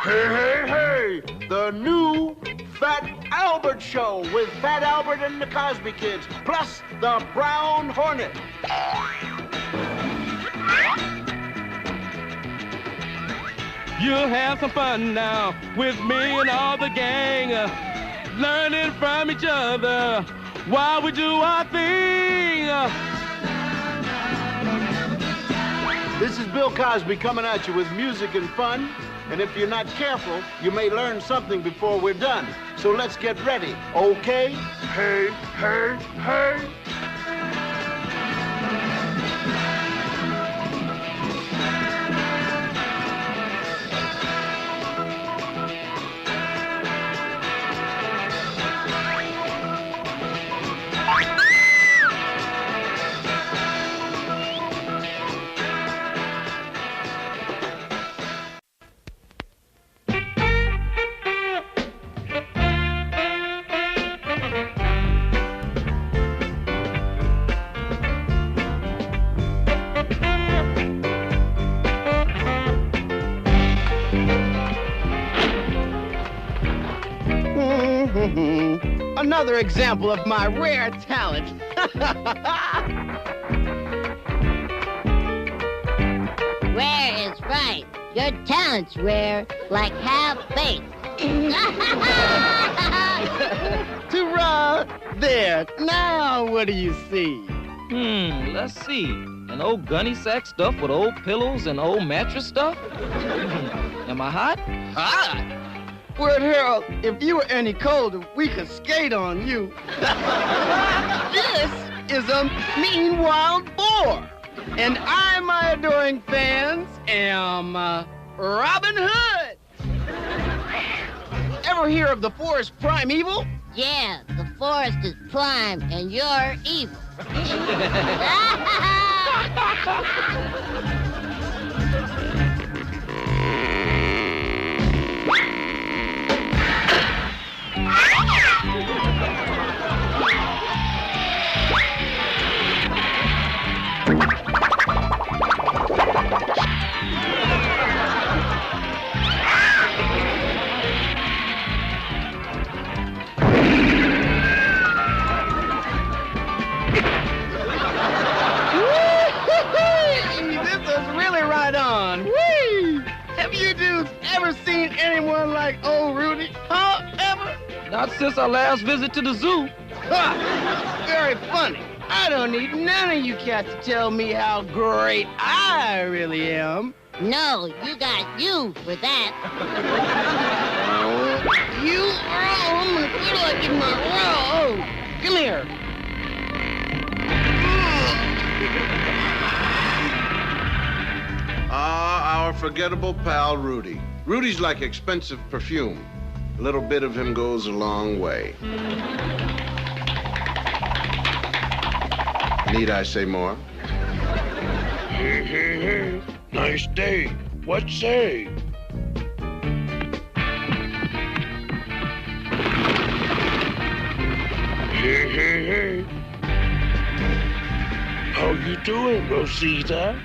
Hey, the new Fat Albert Show with Fat Albert and the Cosby Kids, plus the Brown Hornet. You'll have some fun now with me and all the gang, learning from each other while we do our thing. This is Bill Cosby coming at you with music and fun. And if you're not careful, you may learn something before we're done. So let's get ready, okay? Hey, hey, hey. Another example of my rare talent. Rare is right. Your talent's rare, like have faith. Ta-ra! There. Now what do you see? Let's see. An old gunny sack stuffed with old pillows and old mattress stuff? Am I hot? Hot? Word Harold, if you were any colder, we could skate on you. This is a mean wild boar. And I, my adoring fans, am Robin Hood. Ever hear of the forest primeval? Yeah, the forest is prime and you're evil. Have you dudes ever seen anyone like old Rudy? Huh? Ever? Not since our last visit to the zoo. Ha! Very funny. I don't need none of you cats to tell me how great I really am. No, you got you for that. You? Oh, I'm gonna feel like in my row. Oh, come here. Our forgettable pal, Rudy. Rudy's like expensive perfume. A little bit of him goes a long way. Need I say more? Hey, hey, hey. Nice day. What say? Hey, hey, hey. How you doing, Rosita?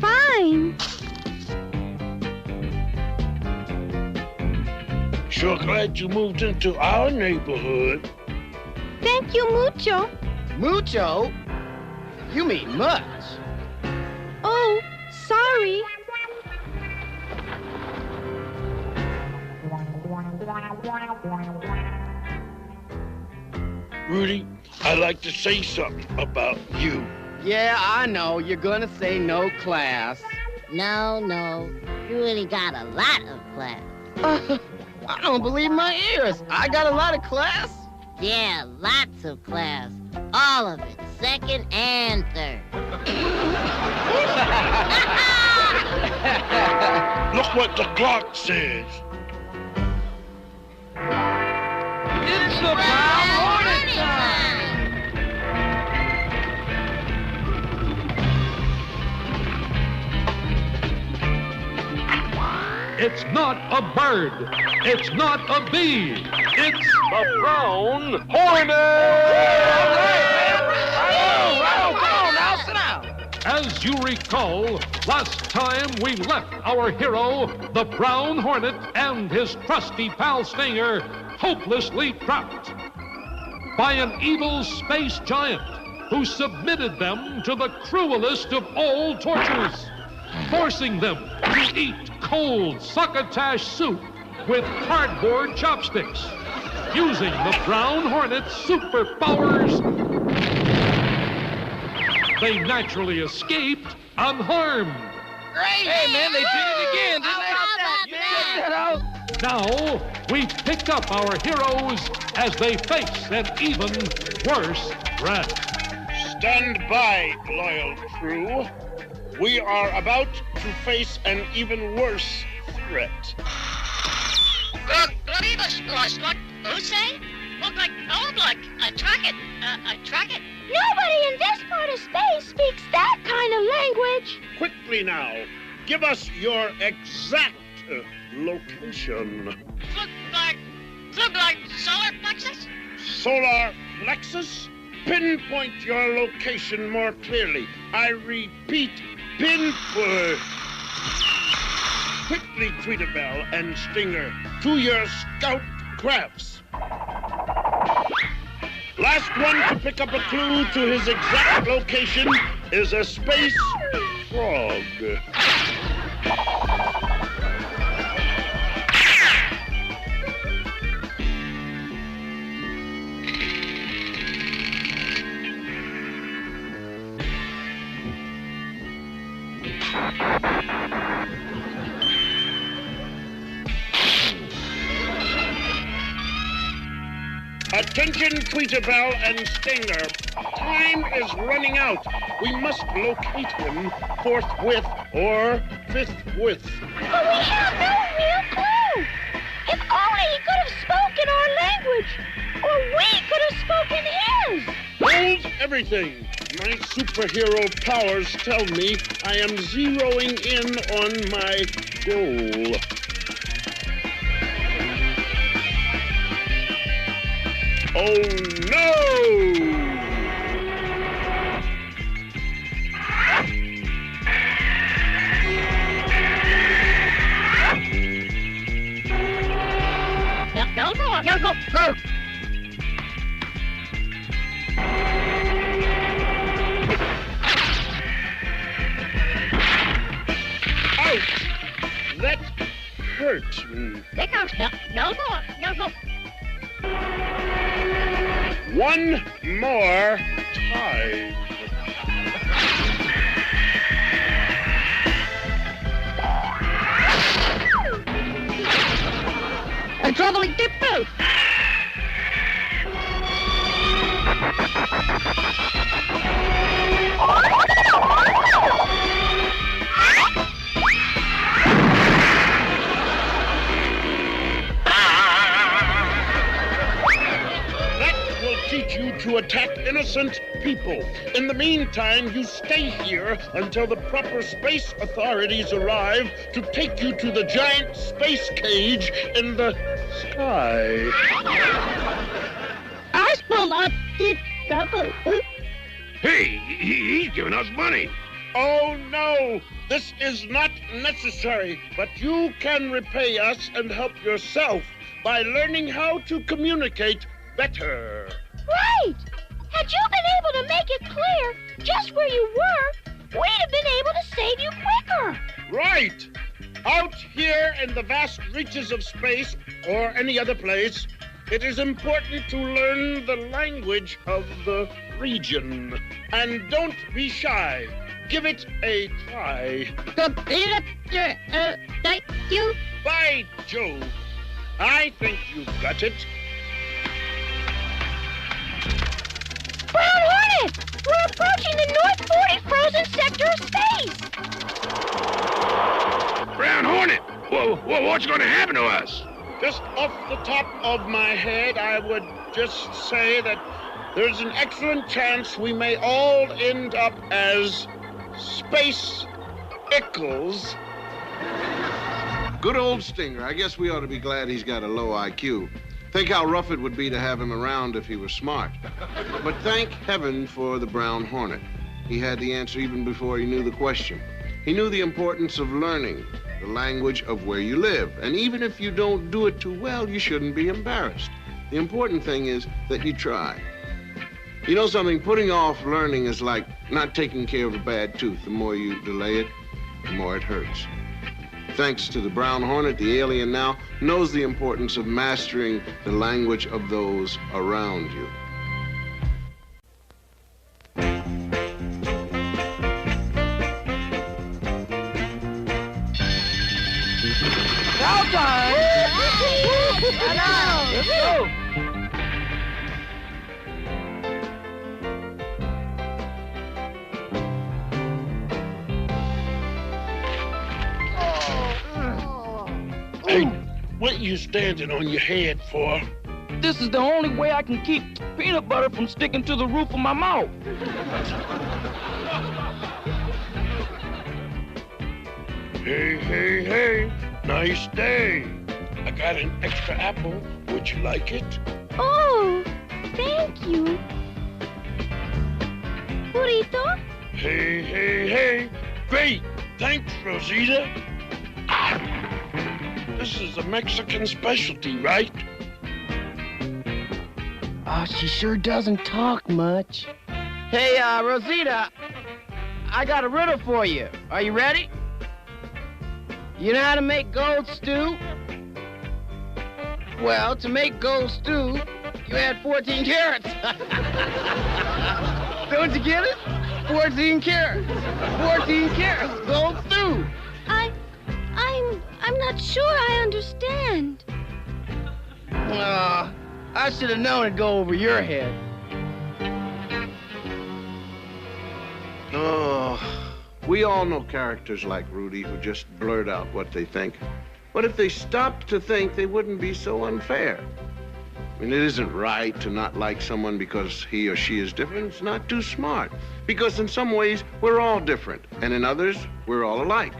Fine. Sure glad you moved into our neighborhood. Thank you mucho. Mucho? You mean much. Oh, sorry. Rudy, I'd like to say something about you. Yeah, I know. You're gonna say no class. No, you really got a lot of class. I don't believe my ears. I got a lot of class. Yeah, lots of class. All of it, second and third. Look what the clock says. It's the Brown Hornet time! It's not a bird. It's not a bee. It's the Brown Hornet! All right, man. Right on, now sit down. As As you recall, last time we left our hero, the Brown Hornet, and his trusty pal Stinger, hopelessly trapped by an evil space giant who submitted them to the cruelest of all tortures, forcing them to eat cold succotash soup with cardboard chopsticks. Using the Brown Hornet's superpowers, they naturally escaped unharmed. Great! Hey, man, they did it again, didn't they? How about You that? checked it out? Now, we pick up our heroes as they face an even worse threat. Stand by, loyal crew. We are about to face an even worse threat. Who say? Look like, a tracket. A tracket? Nobody in this part of space speaks that kind of language. Quickly now, give us your exact location. Look like solar plexus? Solar plexus? Pinpoint your location more clearly. I repeat, pinpoint. Quickly, Tweeterbell and Stinger, to your scout crafts. Last one to pick up a clue to his exact location is a space frog. Attention, Tweeterbell and Stinger. Time is running out. We must locate him forthwith or fifthwith. But we have no real clue. If only he could have spoken our language, or we could have spoken his. Hold everything. My superhero powers tell me I am zeroing in on my goal. Oh no! No, go. Ouch! That hurt me. There goes. No go. One more time. A troubling tip boat. Teach you to attack innocent people. In the meantime, you stay here until the proper space authorities arrive to take you to the giant space cage in the sky. I spilled up the Hey, he's giving us money. Oh, no. This is not necessary, but you can repay us and help yourself by learning how to communicate better. Right! Had you been able to make it clear just where you were, we'd have been able to save you quicker. Right! Out here in the vast reaches of space, or any other place, it is important to learn the language of the region. And don't be shy. Give it a try. Thank you. By Jove, I think you've got it. Brown Hornet! We're approaching the North 40 frozen sector of space! Brown Hornet! What's going to happen to us? Just off the top of my head, I would just say that there's an excellent chance we may all end up as Space Ickles. Good old Stinger. I guess we ought to be glad he's got a low IQ. Think how rough it would be to have him around if he was smart. But thank heaven for the Brown Hornet. He had the answer even before he knew the question. He knew the importance of learning the language of where you live. And even if you don't do it too well, you shouldn't be embarrassed. The important thing is that you try. You know something? Putting off learning is like not taking care of a bad tooth. The more you delay it, the more it hurts. Thanks to the brown hornet, the alien now knows the importance of mastering the language of those around you. Now time! Let's go! Hey, what you standing on your head for? This is the only way I can keep peanut butter from sticking to the roof of my mouth. Hey, nice day. I got an extra apple. Would you like it? Oh, thank you. Burrito? Hey. Great. Thanks, Rosita. This is a Mexican specialty, right? Oh, she sure doesn't talk much. Hey, Rosita, I got a riddle for you. Are you ready? You know how to make gold stew? Well, to make gold stew, you add 14 carrots. Don't you get it? 14 carrots. 14 carrots, gold stew. I'm not sure I understand. I should have known it'd go over your head. Oh, we all know characters like Rudy who just blurt out what they think. But if they stopped to think, they wouldn't be so unfair. I mean, it isn't right to not like someone because he or she is different. It's not too smart. Because in some ways, we're all different. And in others, we're all alike.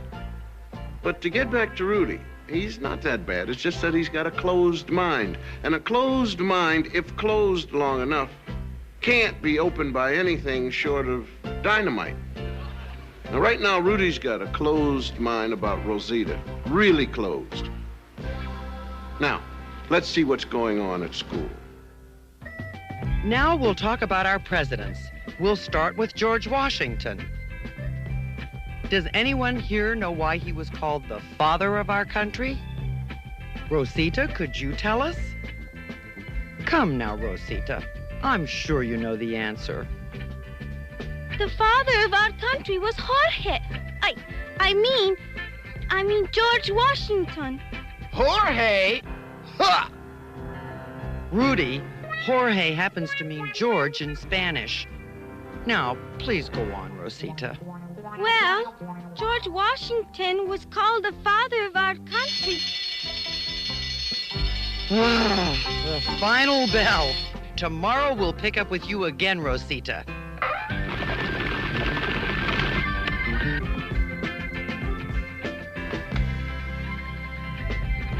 But to get back to Rudy, he's not that bad. It's just that he's got a closed mind. And a closed mind, if closed long enough, can't be opened by anything short of dynamite. Now, right now, Rudy's got a closed mind about Rosita. Really closed. Now, let's see what's going on at school. Now we'll talk about our presidents. We'll start with George Washington. Does anyone here know why he was called the father of our country? Rosita, could you tell us? Come now, Rosita. I'm sure you know the answer. The father of our country was Jorge. I mean George Washington. Jorge? Ha! Rudy, Jorge happens to mean George in Spanish. Now, please go on, Rosita. Well, George Washington was called the father of our country. The final bell. Tomorrow we'll pick up with you again, Rosita.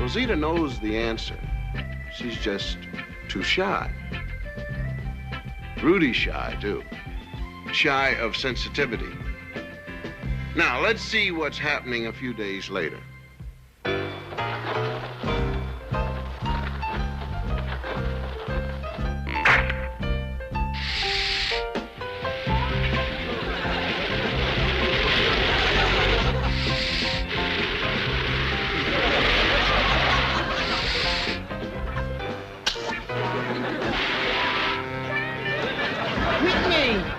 Rosita knows the answer. She's just too shy. Rudy's shy, too. Shy of sensitivity. Now, let's see what's happening a few days later.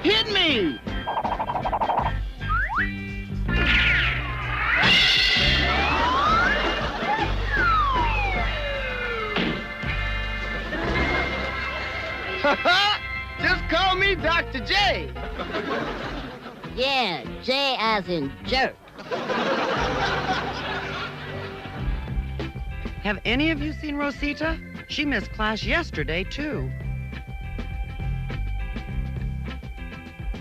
Hit me! Just call me Dr. J. Yeah, J as in jerk. Have any of you seen Rosita? She missed class yesterday, too.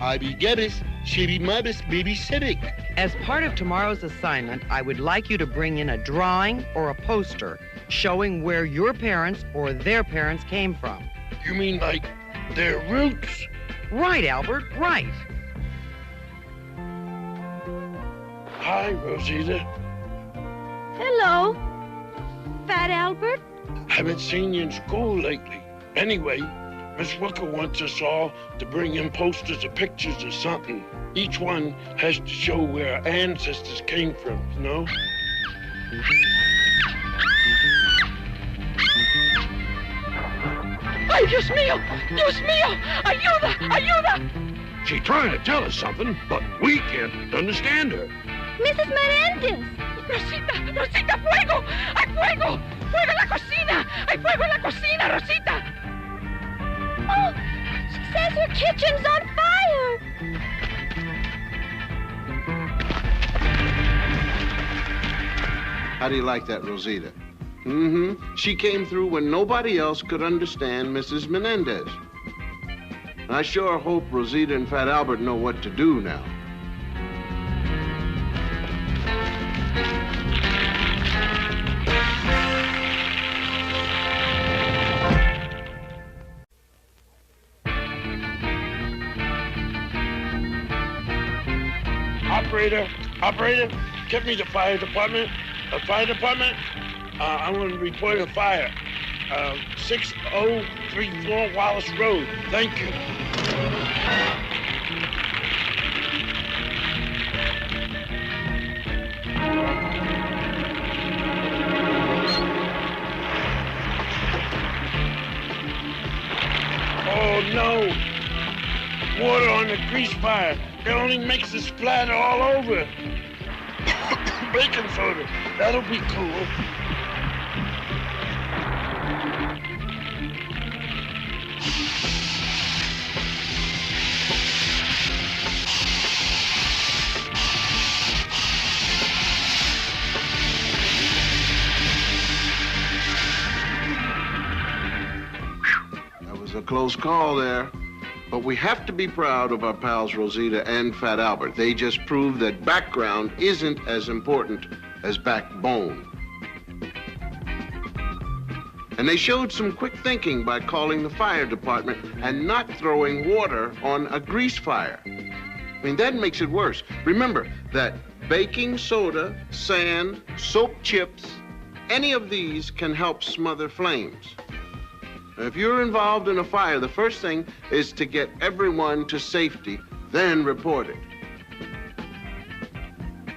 I be Gebbis, she be Mubbis, baby Civic. As part of tomorrow's assignment, I would like you to bring in a drawing or a poster showing where your parents or their parents came from. You mean like their roots? Right, Albert, right. Hi, Rosita. Hello, Fat Albert. Haven't seen you in school lately. Anyway, Miss Rooker wants us all to bring in posters or pictures or something. Each one has to show where our ancestors came from, you know? Ay, Dios mío! Dios mío! Ayuda! Ayuda! She's trying to tell us something, but we can't understand her. Mrs. Menendez! Rosita! Rosita! ¡Fuego! ¡Hay fuego! ¡Fuego en la cocina! ¡Hay fuego en la cocina, Rosita! Oh, she says her kitchen's on fire! How do you like that, Rosita? Mm-hmm. She came through when nobody else could understand Mrs. Menendez. I sure hope Rosita and Fat Albert know what to do now. Operator, get me the fire department. Fire department? I want to report a fire. 6034 Wallace Road. Thank you. Oh, no. Water on the grease fire. It only makes it splatter all over. Baking soda. That'll be cool. That was a close call there. But we have to be proud of our pals Rosita and Fat Albert. They just proved that background isn't as important as backbone. And they showed some quick thinking by calling the fire department and not throwing water on a grease fire. I mean, that makes it worse. Remember that baking soda, sand, soap chips, any of these can help smother flames. If you're involved in a fire, the first thing is to get everyone to safety, then report it.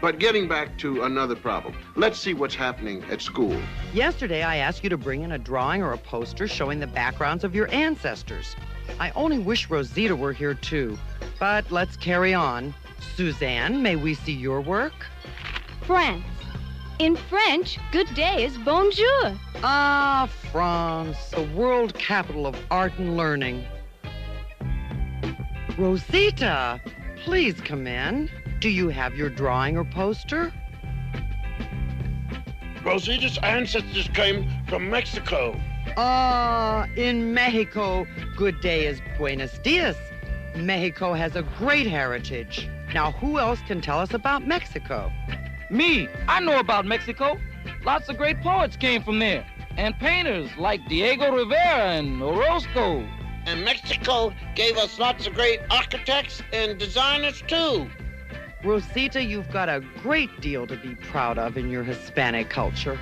But getting back to another problem, let's see what's happening at school. Yesterday, I asked you to bring in a drawing or a poster showing the backgrounds of your ancestors. I only wish Rosita were here, too. But let's carry on. Suzanne, may we see your work? France. In French, good day is bonjour. Ah, France, the world capital of art and learning. Rosita, please come in. Do you have your drawing or poster? Rosita's ancestors came from Mexico. Ah, in Mexico, good day is buenos dias. Mexico has a great heritage. Now, who else can tell us about Mexico? Me, I know about Mexico. Lots of great poets came from there. And painters like Diego Rivera and Orozco. And Mexico gave us lots of great architects and designers, too. Rosita, you've got a great deal to be proud of in your Hispanic culture.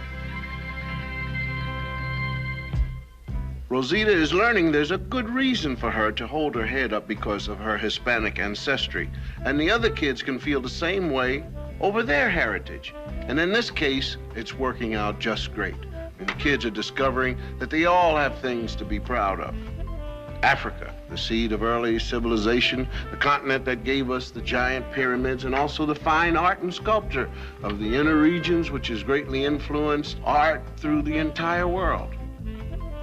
Rosita is learning there's a good reason for her to hold her head up because of her Hispanic ancestry. And the other kids can feel the same way over their heritage. And in this case, it's working out just great. And the kids are discovering that they all have things to be proud of. Africa, the seed of early civilization, the continent that gave us the giant pyramids, and also the fine art and sculpture of the inner regions, which has greatly influenced art through the entire world.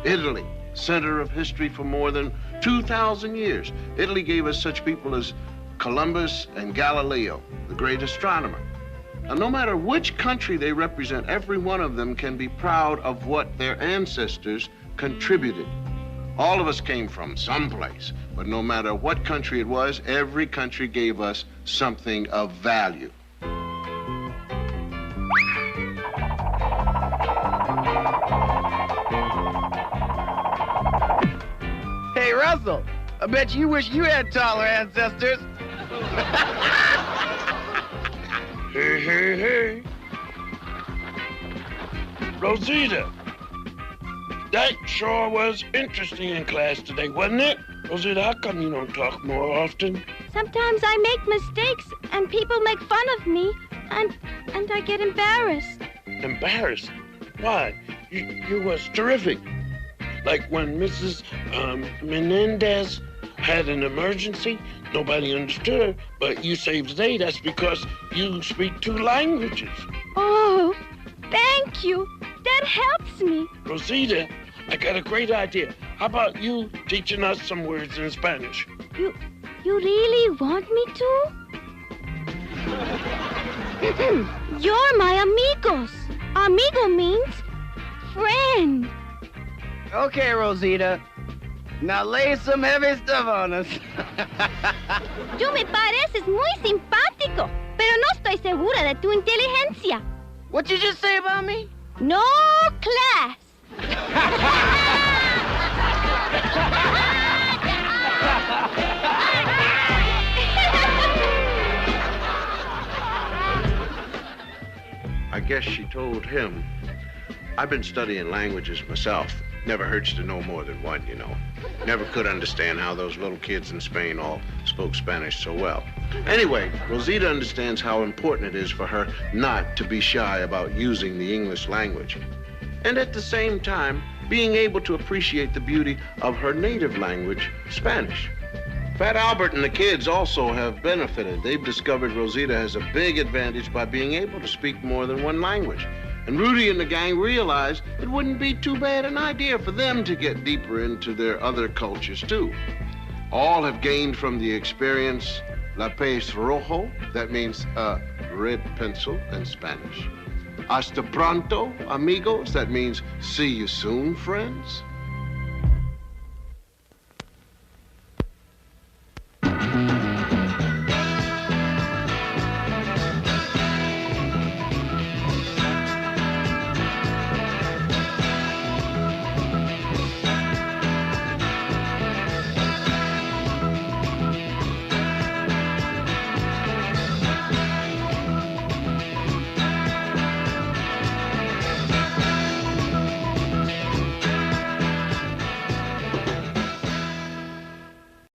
Italy, center of history for more than 2,000 years. Italy gave us such people as Columbus and Galileo, the great astronomer. Now, no matter which country they represent, every one of them can be proud of what their ancestors contributed. All of us came from someplace, but no matter what country it was, every country gave us something of value. Hey, Russell, I bet you wish you had taller ancestors. Hey, hey. Rosita, that sure was interesting in class today, wasn't it? Rosita, how come you don't talk more often? Sometimes I make mistakes and people make fun of me and I get embarrassed. Embarrassed? Why? You was terrific. Like when Mrs. Menendez had an emergency, nobody understood her, but you saved the day. That's because you speak 2 languages. Oh, thank you. That helps me. Rosita, I got a great idea. How about you teaching us some words in Spanish? You really want me to? You're my amigos. Amigo means friend. Okay, Rosita. Now lay some heavy stuff on us. Tú me pareces muy simpático, pero no estoy segura de tu inteligencia. What you just say about me? No class. I guess she told him. I've been studying languages myself. Never hurts to know more than one, you know. Never could understand how those little kids in Spain all spoke Spanish so well. Anyway, Rosita understands how important it is for her not to be shy about using the English language. And at the same time, being able to appreciate the beauty of her native language, Spanish. Fat Albert and the kids also have benefited. They've discovered Rosita has a big advantage by being able to speak more than one language. And Rudy and the gang realized it wouldn't be too bad an idea for them to get deeper into their other cultures too. All have gained from the experience lápiz rojo, that means red pencil in Spanish. Hasta pronto, amigos, that means see you soon, friends.